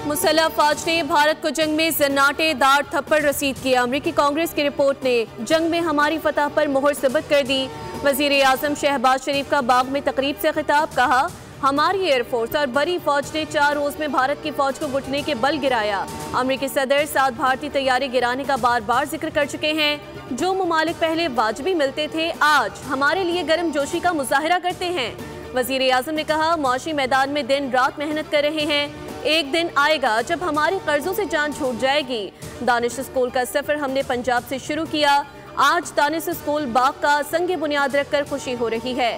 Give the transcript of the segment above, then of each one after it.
मुसल्लह फौज ने भारत को जंग में जन्नाटेदार थप्पड़ रसीद किया। अमरीकी कांग्रेस की रिपोर्ट ने जंग में हमारी फतह पर मुहर सबत कर दी। वजीर आजम शहबाज शरीफ का बाग में तकरीब से खिताब, कहा हमारी एयरफोर्स और बड़ी फौज ने 4 रोज में भारत की फौज को घुटने के बल गिराया। अमरीकी सदर 7 भारतीय तैयारी गिराने का बार बार जिक्र कर चुके हैं। जो ममालिक पहले वाजबी मिलते थे आज हमारे लिए गर्म जोशी का मुजाहरा करते हैं। वजीर आजम ने कहा मुआशी मैदान में दिन रात मेहनत कर रहे हैं। एक दिन आएगा जब हमारे कर्जों से जान छूट जाएगी। दानिश स्कूल का सफर हमने पंजाब से शुरू किया। आज दानिश स्कूल बाग का संग बुनियाद रखकर खुशी हो रही है।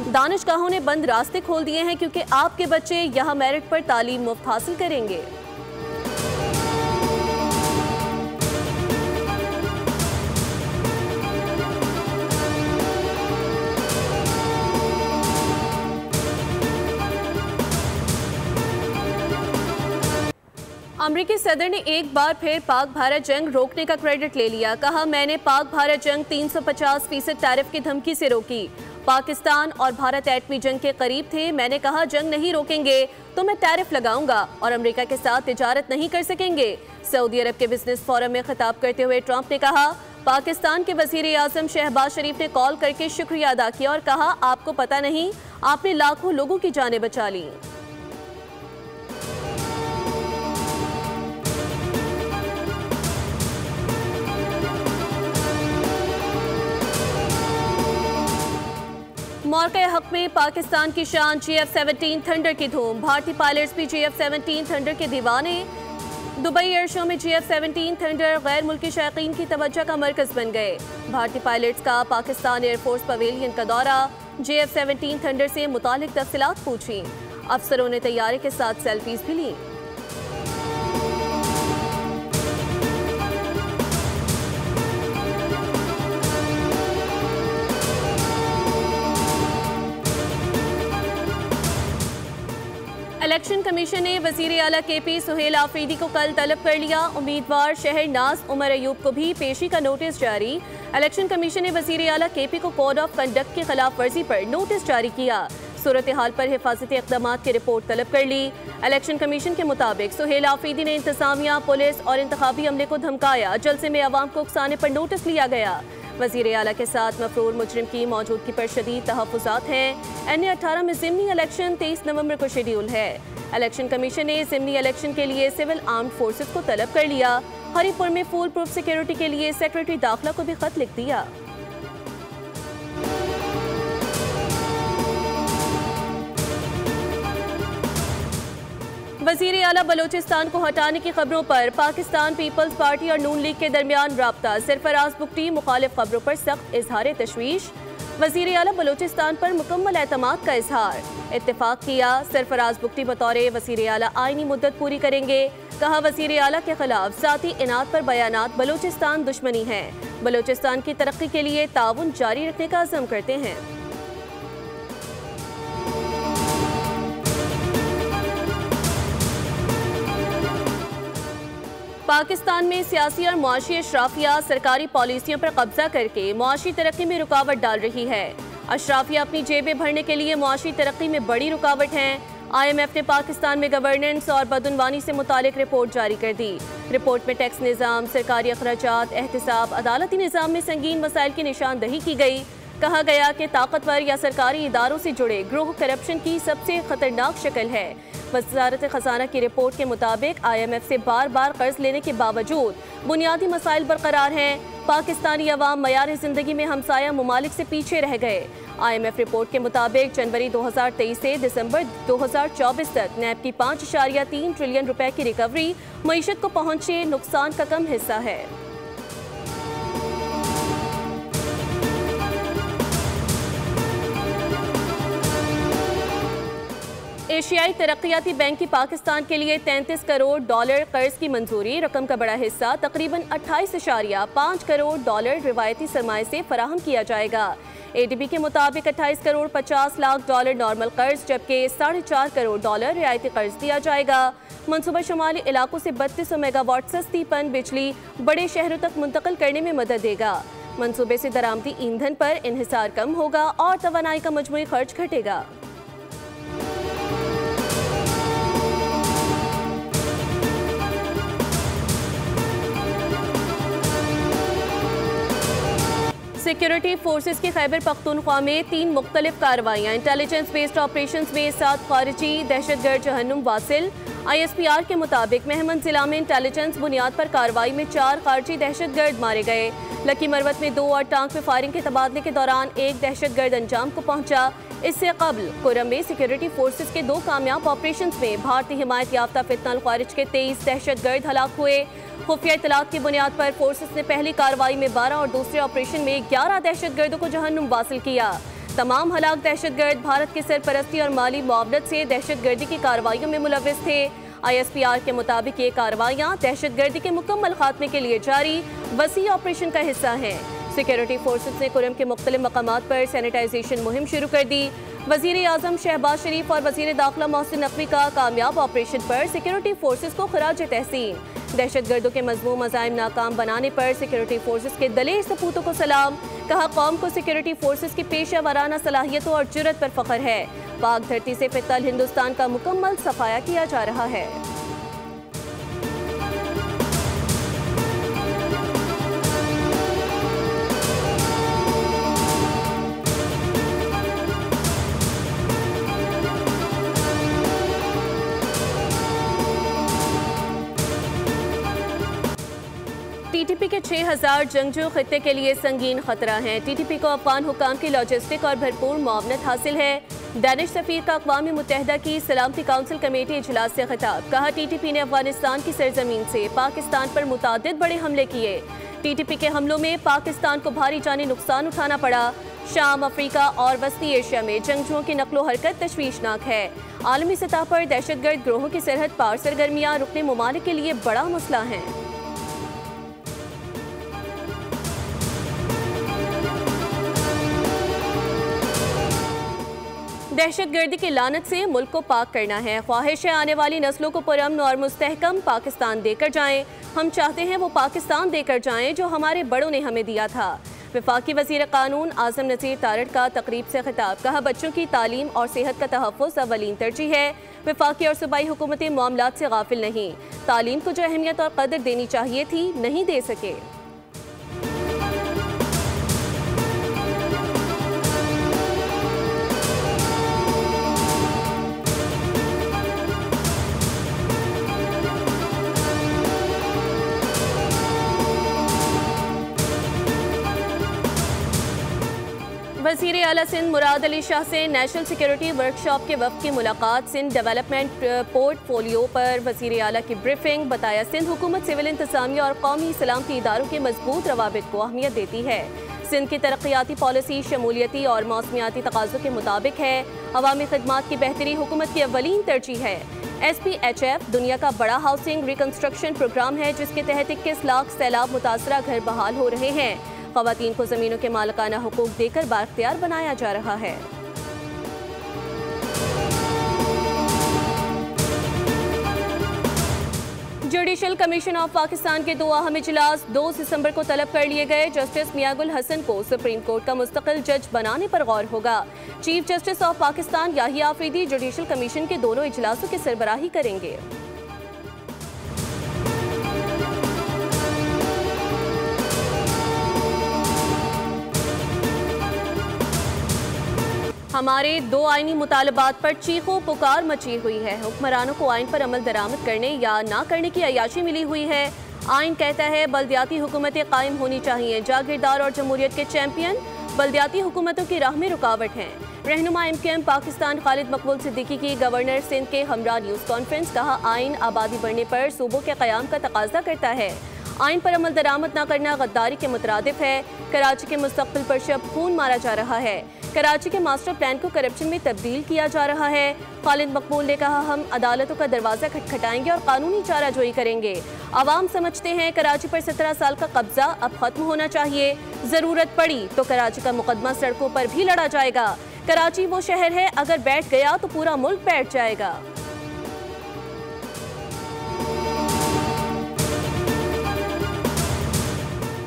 दानिशगाहों ने बंद रास्ते खोल दिए हैं क्योंकि आपके बच्चे यहाँ मेरिट पर तालीम मुफ्त हासिल करेंगे। अमरीकी सदर ने एक बार फिर पाक भारत जंग रोकने का क्रेडिट ले लिया। कहा मैंने पाक भारत जंग 350% टैरिफ की धमकी से रोकी। पाकिस्तान और भारत एटमी जंग के करीब थे। मैंने कहा जंग नहीं रोकेंगे तो मैं टैरिफ लगाऊंगा और अमेरिका के साथ तिजारत नहीं कर सकेंगे। सऊदी अरब के बिजनेस फोरम में खिताब करते हुए ट्रंप ने कहा पाकिस्तान के वजीर आजम शहबाज शरीफ ने कॉल करके शुक्रिया अदा किया और कहा आपको पता नहीं आपने लाखों लोगों की जानें बचा ली। मौके हक में पाकिस्तान की शान GF-17 थंडर की धूम। भारतीय पायलट्स भी GF-17 थंडर के दीवाने। दुबई एयर शो में GF-17 थंडर गैर मुल्की शौकीन की तवज्जो का मरकज बन गए। भारतीय पायलट्स का पाकिस्तान एयरफोर्स पवेलियन का दौरा। GF-17 थंडर से मुतालिक तफसीलात पूछी। अफसरों ने तैयारी के साथ सेल्फीज भी ली। इलेक्शन कमीशन ने वजीर आला KP सुहेल आफरीदी को कल तलब कर लिया। उम्मीदवार शहर नाज उमर अयूब को भी पेशी का नोटिस जारी। इलेक्शन कमीशन ने वजीर आला KP को कोड ऑफ कंडक्ट की खिलाफ वर्जी पर नोटिस जारी किया। सूरत हाल पर हिफाजती इक़दामात की रिपोर्ट तलब कर ली। इलेक्शन कमीशन के मुताबिक सुहेल आफरीदी ने इंतजामिया, पुलिस और इंतखाबी अमले को धमकाया। जलसे में अवाम को उकसाने पर नोटिस लिया गया। वजीर आला के साथ मफरूर मुजरिम की मौजूदगी पर शदीद तहफ़्फ़ुज़ात हैं। NA-18 में ज़िमनी इलेक्शन 23 नवंबर को शेड्यूल है। इलेक्शन कमीशन ने ज़िमनी इलेक्शन के लिए सिविल आर्म्ड फोर्सेस को तलब कर लिया। हरीपुर में फुल प्रूफ सिक्योरिटी के लिए सेक्रेटरी दाखिला को भी खत लिख दिया। वजीर आला बलोचिस्तान को हटाने की खबरों पर पाकिस्तान पीपल्स पार्टी और नून लीग के दरमियान राब्ता। सरफराज बुगटी मुखालिफ खबरों पर सख्त इजहार तशवीश। वजीर आला बलोचिस्तान पर मुकम्मल एतमाद का इजहार। इत्तेफाक किया सरफराज बुगटी बतौर वजीर आला आईनी मुद्दत पूरी करेंगे। कहा वजीर आला के खिलाफ जाती इनात पर बयानात बलोचिस्तान दुश्मनी है। बलोचिस्तान की तरक्की के लिए ताउन जारी रखने का अज़म करते हैं। पाकिस्तान में सियासी और मुआशी अशराफिया सरकारी पॉलिसियों पर कब्जा करके मुआशी तरक्की में रुकावट डाल रही है। अशराफिया अपनी जेबें भरने के लिए मुआशी तरक्की में बड़ी रुकावट हैं। IMF ने पाकिस्तान में गवर्नेंस और बदउनवानी से मुतालिक रिपोर्ट जारी कर दी। रिपोर्ट में टैक्स निज़ाम, सरकारी अखराजात, एहतिसाब, अदालती निज़ाम में संगीन मसाइल की निशानदही की गई। कहा गया कि ताकतवर या सरकारी इदारों से जुड़े ग्रोह करप्शन की सबसे खतरनाक शक्ल है। वज़ारत ख़ज़ाना की रिपोर्ट के मुताबिक IMF से बार बार कर्ज लेने के बावजूद बुनियादी मसाइल बरकरार हैं। पाकिस्तानी अवाम मयार ज़िंदगी में हमसाया ममालिक से पीछे रह गए। IMF रिपोर्ट के मुताबिक जनवरी 2023 से दिसंबर 2024 तक नैब की 5.3 ट्रिलियन रुपए की रिकवरी मईशत को पहुंचे नुकसान का कम हिस्सा है। एशियाई तरक्याती बैंक की पाकिस्तान के लिए $33 करोड़ कर्ज की मंजूरी। रकम का बड़ा हिस्सा तकरीबन 28.5 करोड़ रिवायती सरमाए से फराहम किया जाएगा। ADB के मुताबिक 28 करोड़ 50 लाख डॉलर नॉर्मल कर्ज जबकि $4.5 करोड़ रियायती कर्ज दिया जाएगा। मनसूबा शुमाली इलाकों से 3200 मेगावाट सस्ती पन बिजली बड़े शहरों तक मुंतकिल करने में मदद देगा। मंसूबे से दरामदी ईंधन पर इन्हिसार कम होगा और तवानाई का मजमूई खर्च घटेगा। सिक्योरिटी फोर्सेस की खैबर पख्तूनख्वा में 3 मुख्तलिफ कार्रवाइयाँ। इंटेलिजेंस बेस्ड ऑपरेशंस में 7 खारिजी दहशतगर्द जहन्नुम वासिल। ISPR के मुताबिक मेहमन जिला में इंटेलिजेंस बुनियाद पर कार्रवाई में 4 खारिजी दहशतगर्द मारे गए। लकी मरवत में 2 और टांग में फायरिंग के तबादले के दौरान एक दहशतगर्द अंजाम को पहुंचा। इससे कबल कुरम में सिक्योरिटी फोर्सेस के 2 कामयाब ऑपरेशन में भारतीय हिमायत याफ्ता फितना खारिज के 23 दहशतगर्द हलाक हुए। खुफिया इतलात की बुनियाद पर फोर्सेस ने पहली कार्रवाई में 12 और दूसरे ऑपरेशन में 11 दहशतगर्दों को जहन्नुम वासिल किया। तमाम हलाक दहशतगर्द भारत की सरपरस्ती और माली मुआवनत से दहशतगर्दी की कार्रवाइयों में मुलव्विस थे। ISPR के मुताबिक ये कार्रवाइयाँ दहशतगर्दी के मुकम्मल खात्मे के लिए जारी वसी ऑपरेशन का हिस्सा हैं। सिक्योरिटी फोर्सेस ने कुरम के मुख्तलिफ मकामात पर सैनिटाइजेशन मुहिम शुरू कर दी। वज़ीर आज़म शहबाज शरीफ और वज़ीर दाखिला मोहसिन नकवी का कामयाब ऑपरेशन पर सिक्योरिटी फोर्सेस को खराज तहसीन। दहशतगर्दों के मज़मूम अज़ाइम नाकाम बनाने पर सिक्योरिटी फोर्सेस के दलेर सपूतों को सलाम। कहा, कौम को सिक्योरिटी फोर्सेस की पेशा वाराना सलाहियतों और जुर्रत पर फ़ख्र है। पाक धरती से फितल हिंदुस्तान का मुकम्मल सफाया किया जा रहा है। TTP के 6000 जंगजू खित्ते के लिए संगीन खतरा हैं। TTP को अफगान हुकाम की लॉजिस्टिक और भरपूर मुआवनत हासिल है। दानिश सफीर का अक़वाम मुत्तहिदा की सलामती काउंसिल कमेटी इजलास से खिताब। कहा, TTP ने अफगानिस्तान की सरजमीन से पाकिस्तान पर मुतादिद बड़े हमले किए। TTP के हमलों में पाकिस्तान को भारी जानी नुकसान उठाना पड़ा। शाम, अफ्रीका और वस्ती एशिया में जंगजुओं की नकलो हरकत तशवीशनाक है। आलमी सतह पर दहशतगर्द ग्रोहों की सरहद पार सरगर्मियाँ रुकने ममालिक के लिए बड़ा मसला है। दहशतगर्दी की लानत से मुल्क को पाक करना है। ख्वाहिश है आने वाली नस्लों को पुरअमन और मुस्तहकम पाकिस्तान देकर जाएं। हम चाहते हैं वो पाकिस्तान देकर जाएं जो हमारे बड़ों ने हमें दिया था। वफाकी वज़ीर कानून आज़म नज़ीर तारड़ का तकरीब से खिताब। कहा, बच्चों की तालीम और सेहत का तहफ़्फ़ुज़ अव्वलीन तरजीह है। वफाकी और सूबाई हुकूमती मामलात से गाफिल नहीं। तालीम को जो अहमियत और कदर देनी चाहिए थी, नहीं दे सके। वज़ीर आला सिंध मुराद अली शाह से नेशनल सिक्योरिटी वर्कशॉप के वफ़द की मुलाकात। सिंध डेवलपमेंट पोर्टफोलियो पर वज़ीर आला की ब्रीफिंग। बताया, सिंध हुकूमत सिविल इंतज़ामिया और कौमी सलामती इदारों के मजबूत रवाबित को अहमियत देती है। सिंध की तरक्याती पॉलिसी शमूलियती और मौसमियाती तकाज़ों के मुताबिक है। अवामी खिदमात की बेहतरी हुकूमत की अव्वलीन तरजीह है। SPHF दुनिया का बड़ा हाउसिंग रिकन्स्ट्रक्शन प्रोग्राम है, जिसके तहत 21 लाख सैलाब मुतासरा घर बहाल हो रहे हैं। ख़वातीन को ज़मीनों के मालिकाना हुकूक देकर बाख्तियार बनाया जा रहा है। जुडिशल कमीशन ऑफ पाकिस्तान के 2 अहम इजलास 2 दिसंबर को तलब कर लिए गए। जस्टिस मियागुल हसन को सुप्रीम कोर्ट का मुस्तकिल जज बनाने पर गौर होगा। Chief justice of Pakistan Yahya Afridi judicial commission के दोनों इजलासों की सरबराही करेंगे। हमारे 2 आईनी मुतालबात पर चीखों पुकार मची हुई है। हुक्मरानों को आइन पर अमल दरामद करने या ना करने की अयाशी मिली हुई है। आइन कहता है बल्दियाती हुकूमतें कायम होनी चाहिए। जागीरदार और जमहूरियत के चैंपियन बल्दियाती हुकूमतों की राह में रुकावट हैं। रहनुमा MKM पाकिस्तान खालिद मकबूल सिद्दीकी की गवर्नर सिंध के हमरा न्यूज़ कॉन्फ्रेंस। कहा, आइन आबादी बढ़ने पर सूबों के क़याम का तकाजा करता है। आइन पर अमल दरामद न करना गद्दारी के मुतरादिफ है। कराची के मुस्तकबिल पर शब खून मारा जा रहा है। कराची के मास्टर प्लान को करप्शन में तब्दील किया जा रहा है। खालिद मकबूल ने कहा, हम अदालतों का दरवाज़ा खटखटाएंगे और कानूनी चाराजोई करेंगे। आवाम समझते हैं कराची पर 17 साल का कब्जा अब खत्म होना चाहिए। ज़रूरत पड़ी तो कराची का मुकदमा सड़कों पर भी लड़ा जाएगा। कराची वो शहर है, अगर बैठ गया तो पूरा मुल्क बैठ जाएगा।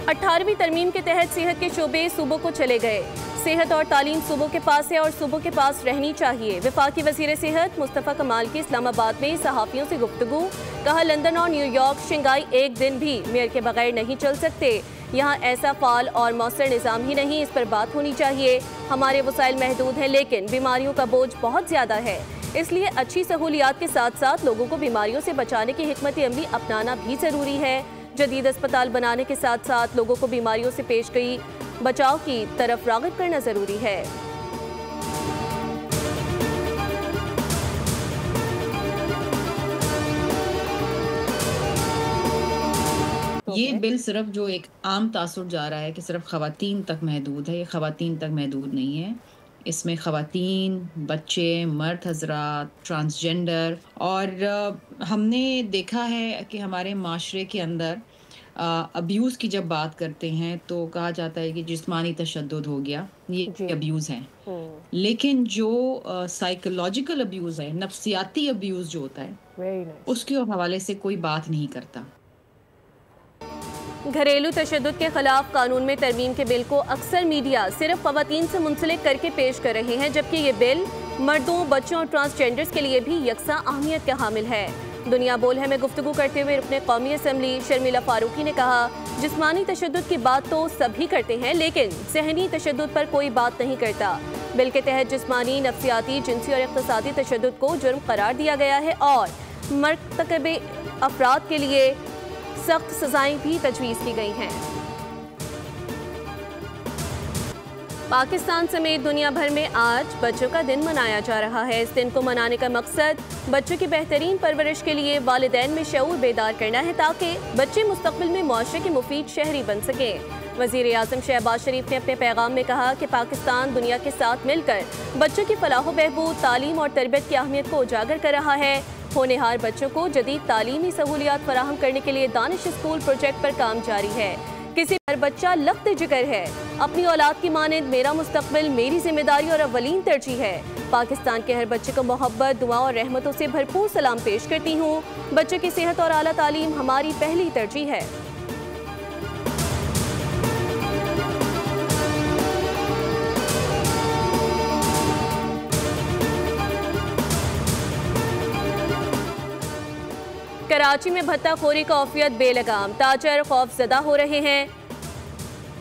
18वीं तरमीम के तहत सेहत के शोबे सूबों को चले गए। सेहत और तालीम सूबों के पास है और सूबों के पास रहनी चाहिए। वफाकी वज़ीर सेहत मुस्तफ़ा कमाल की इस्लामाबाद में सहाफ़ियों से गुफ्तगू। कहा, लंदन और न्यूयॉर्क, शंघाई एक दिन भी मेयर के बगैर नहीं चल सकते। यहाँ ऐसा फाल और मौसर निज़ाम ही नहीं, इस पर बात होनी चाहिए। हमारे वसाइल महदूद हैं, लेकिन बीमारियों का बोझ बहुत ज़्यादा है। इसलिए अच्छी सहूलियात के साथ साथ लोगों को बीमारियों से बचाने की हिकमत अमली अपनाना भी ज़रूरी है। जदीद अस्पताल बनाने के साथ साथ लोगों को बीमारियों से पेश गई बचाव की तरफ राग़िब करना ज़रूरी है। ये बिल सिर्फ जो एक आम तासुर जा रहा है कि सिर्फ ख़वातीन तक महदूद है, ये ख़वातीन तक महदूद नहीं है। इसमें ख़वातीन, बच्चे, मर्द हज़रात, ट्रांसजेंडर और हमने देखा है कि हमारे माशरे के अंदर अब्यूज़ की जब बात करते हैं तो कहा जाता है कि जिस्मानी तशद्दुद हो गया, ये अब्यूज़ है। लेकिन जो साइकोलॉजिकल अब्यूज़ है, नफ्सियाती अब्यूज़ जो होता है, उसके हवाले से कोई बात नहीं करता। घरेलू तशद्दुद के खिलाफ कानून में तरमीम के बिल को अक्सर मीडिया सिर्फ ख़वातीन से मुंसलिक करके पेश कर रहे हैं, जबकि ये बिल मर्दों, बच्चों और ट्रांसजेंडर्स के लिए भी यकसा अहमियत का हामिल है। दुनिया बोल है में गुफ्तगू करते हुए रुकने कौमी असम्बली शर्मिला फारूकी ने कहा, जिस्मानी तशद्दुद की बात तो सभी करते हैं, लेकिन ज़हनी तशद्दुद पर कोई बात नहीं करता। बिल के तहत जिस्मानी, नफ्सियाती, जिनसी और इक़्तिसादी तशद्दुद को जुर्म करार दिया गया है और मर्तकबे अफराद के लिए सख्त सजाएं भी तजवीज़ की गई हैं। पाकिस्तान समेत दुनिया भर में आज बच्चों का दिन मनाया जा रहा है। इस दिन को मनाने का मकसद बच्चों की बेहतरीन परवरिश के लिए वालिदैन में शऊर बेदार करना है, ताकि बच्चे मुस्तक़बिल में मुआशरे के मुफीद शहरी बन सकें। वज़ीर आज़म शहबाज शरीफ ने अपने पैगाम में कहा कि पाकिस्तान दुनिया के साथ मिलकर बच्चों की फलाह बहबूद, तालीम और तरबियत की अहमियत को उजागर कर रहा है। होनहार बच्चों को जदीद तालीमी सहूलियात फराहम करने के लिए दानिश स्कूल प्रोजेक्ट पर काम जारी है। किसी पर बच्चा लख्त जिगर है, अपनी औलाद की मानिंद मेरा मुस्तकबिल मेरी जिम्मेदारी और अव्वलीन तरजीह है। पाकिस्तान के हर बच्चे को मोहब्बत, दुआ और रहमतों से भरपूर सलाम पेश करती हूँ। बच्चों की सेहत और आला तालीम हमारी पहली तरजीह है। कराची में भत्ताखोरी का औफियत बेलगाम, ताजर खौफजदा हो रहे हैं।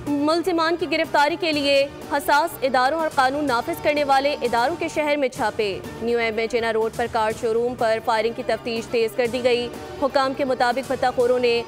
मुल्जिमान की गिरफ्तारी के लिए हसास इदारों और कानून नाफिज करने वाले इदारों के शहर में छापे। न्यू एमेजिना रोड पर कार शोरूम पर फायरिंग की तफ्तीश तेज कर दी गई। हुकाम के मुताबिक भत्ताखोरों ने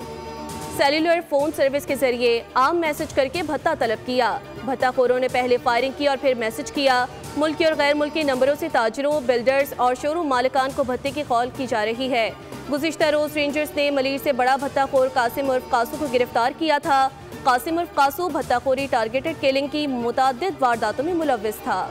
सेलुलर फ़ोन सर्विस के जरिए आम मैसेज करके भत्ता तलब किया। भत्ताखोरों ने पहले फायरिंग की और फिर मैसेज किया। मुल्की और गैर मुल्की नंबरों से ताजरों, बिल्डर्स और शोरूम मालिकान को भत्ते की कॉल की जा रही है। गुज़िश्ता रोज़ रेंजर्स ने मलीर से बड़ा भत्ताखोर कासिम उर्फ कासू को गिरफ्तार किया था। कासिम उर्फ कासू भत्ताखोरी, टारगेटेड किलिंग की मुतअद्दिद वारदातों में मुलव्विस था।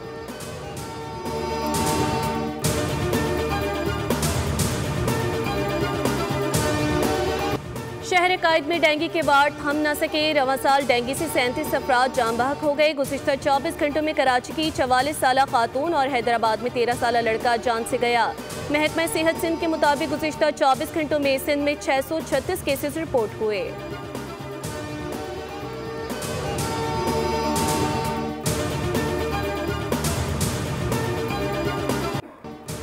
शहर कायद में डेंगू के वार्ड थम न सके। रवां साल डेंगू से 37 अफराद जाम बहक हो गए। गुज़िश्ता 24 घंटों में कराची की 44 साला खातून और हैदराबाद में 13 साला लड़का जान से गया। महकमा सेहत सिंध के मुताबिक गुज़िश्ता 24 घंटों में सिंध में 636 केसेस रिपोर्ट हुए।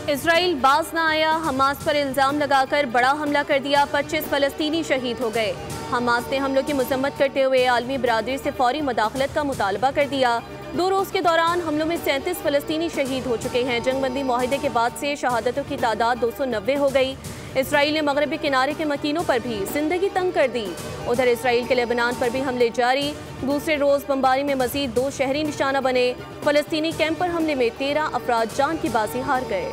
इसराइल बाज न आया, हमास पर इल्ज़ाम लगाकर बड़ा हमला कर दिया। 25 फ़लस्तीनी शहीद हो गए। हमास ने हमलों की मजम्मत करते हुए आलमी बरादरी से फौरी मुदाखलत का मुतालबा कर दिया। 2 रोज़ के दौरान हमलों में 37 फ़लस्तीनी शहीद हो चुके हैं। जंगबंदी मुआहिदे के बाद से शहादतों की तादाद 290 हो गई। इसराइल ने मगरबी किनारे के मकीनों पर भी जिंदगी तंग कर दी। उधर इसराइल के लेबनान पर भी हमले जारी। दूसरे रोज़ बमबारी में मजीद 2 शहरी निशाना बने। फ़लस्तीनी कैंप पर हमले में 13 अफराद जान की बाजी हार गए।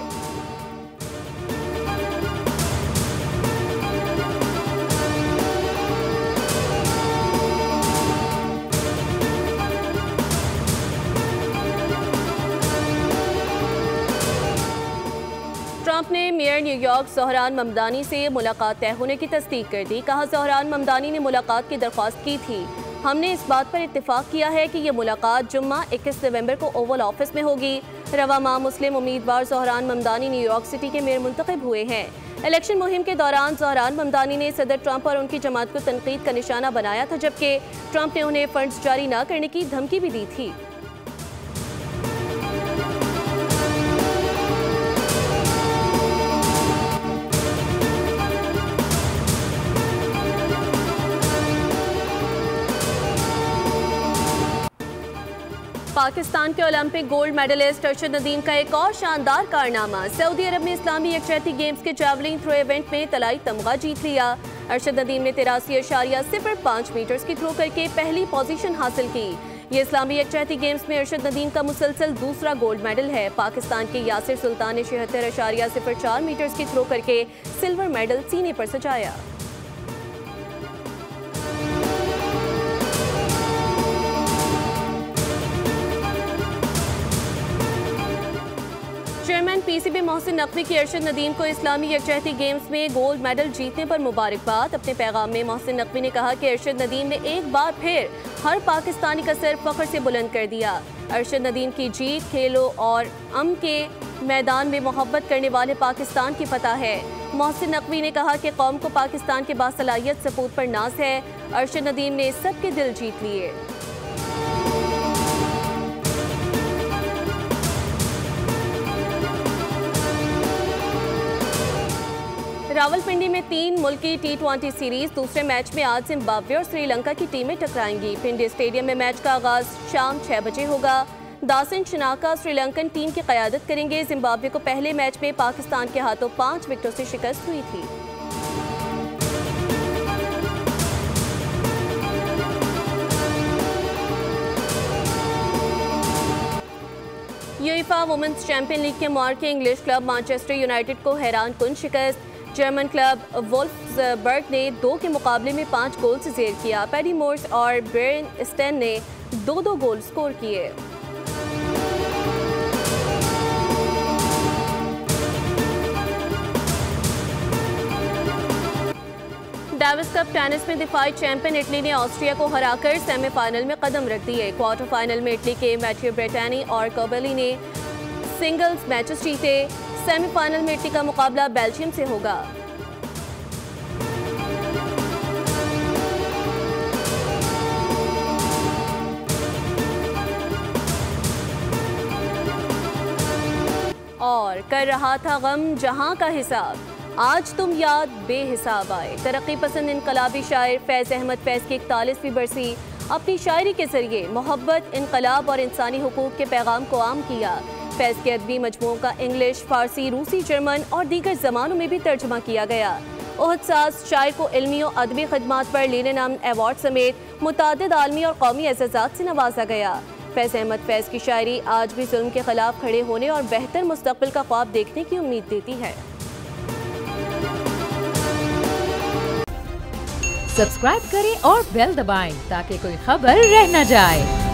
ट्रंप ने मेयर न्यूयॉर्क ज़ोहरान ममदानी से मुलाकात तय होने की तस्दीक कर दी। कहा, ज़ोहरान ममदानी ने मुलाकात की दरख्वास्त की थी। हमने इस बात पर इत्तेफाक किया है कि यह मुलाकात जुम्मा 21 नवंबर को ओवल ऑफिस में होगी। रवा माह मुस्लिम उम्मीदवार ज़ोहरान ममदानी न्यूयॉर्क सिटी के मेयर मुंतखब हुए हैं। इलेक्शन मुहिम के दौरान ज़ोहरान ममदानी ने सदर ट्रंप और उनकी जमात को तनकीद का निशाना बनाया था, जबकि ट्रंप ने उन्हें फंड्स जारी न करने की धमकी भी दी थी। पाकिस्तान के Olympic gold medallist Arshad Nadeem का एक और शानदार कारनामा। सऊदी अरब में इस्लामी यकजहती गेम्स के जैवलिन थ्रो इवेंट में तलाई तमगा जीत लिया। अरशद नदीम ने 83.05 मीटर्स की थ्रो करके पहली पोजीशन हासिल की। ये इस्लामी यकजहती गेम्स में अरशद नदीम का मुसलसल दूसरा गोल्ड मेडल है। पाकिस्तान के यासिर सुल्तान ने 76.04 मीटर्स की थ्रो करके सिल्वर मेडल सीने पर सजाया। चेयरमैन पीसीबी मोहसिन नकवी की अरशद नदीम को इस्लामी यकजहती गेम्स में गोल्ड मेडल जीतने पर मुबारकबाद। अपने पैगाम में मोहसिन नकवी ने कहा कि अरशद नदीम ने एक बार फिर हर पाकिस्तानी का सर फख्र से बुलंद कर दिया। अरशद नदीम की जीत खेलों और अमन के मैदान में मोहब्बत करने वाले पाकिस्तान की फतह है। मोहसिन नकवी ने कहा कि कौम को पाकिस्तान के बासलाहियत सपूत पर नाज है। अरशद नदीम ने सबके दिल जीत लिए। रावलपिंडी में 3 मुल्की T20 सीरीज दूसरे मैच में आज जिम्बाब्वे और श्रीलंका की टीमें टकराएंगी। पिंडी स्टेडियम में मैच का आगाज शाम 6 बजे होगा। दासिन शनाका श्रीलंकन टीम की क़यादत करेंगे। जिम्बाब्वे को पहले मैच में पाकिस्तान के हाथों 5 विकेटों से शिकस्त हुई थी। यूएफा वुमेन्स चैंपियन लीग के मार्के इंग्लिश क्लब मैनचेस्टर यूनाइटेड को हैरान कुन शिकस्त। जर्मन क्लब वोल्फ्सबर्ग ने 2 के मुकाबले में 5 गोल से ज़ेर किया। पैडी मोर्स और ब्रेन स्टेन ने 2-2 गोल स्कोर किए। डेविस कप टेनिस में दिफाई चैंपियन इटली ने ऑस्ट्रिया को हराकर सेमीफाइनल में कदम रख दिए। क्वार्टर फाइनल में इटली के मैथियो ब्रेटानी और कोबेली ने सिंगल्स मैचेस जीते। सेमीफाइनल में इटली का मुकाबला बेल्जियम से होगा। और कर रहा था गम जहां का हिसाब, आज तुम याद बेहिसाब आए। तरक्की पसंद इनकलाबी शायर फैज़ अहमद फैज़ की 41वीं बरसी अपनी शायरी के जरिए मोहब्बत, इनकलाब और इंसानी हुकूक के पैगाम को आम किया। फैज़ के अदबी मजमूओं का इंग्लिश, फारसी, रूसी, जर्मन और दीगर ज़बानों में भी तर्जुमा किया गया। ओहद साज शायर को इल्मी और अदबी खदमात पर लीने नाम अवार्ड समेत मुतादिद आलमी और कौमी एज़ाज़ात से नवाजा गया। फैज़ अहमद फैज़ की शायरी आज भी जुल्म के खिलाफ खड़े होने और बेहतर मुस्तक़बिल का ख्वाब देखने की उम्मीद देती है। सब्सक्राइब करें और बेल दबाएं ताकि कोई खबर रह न जाए।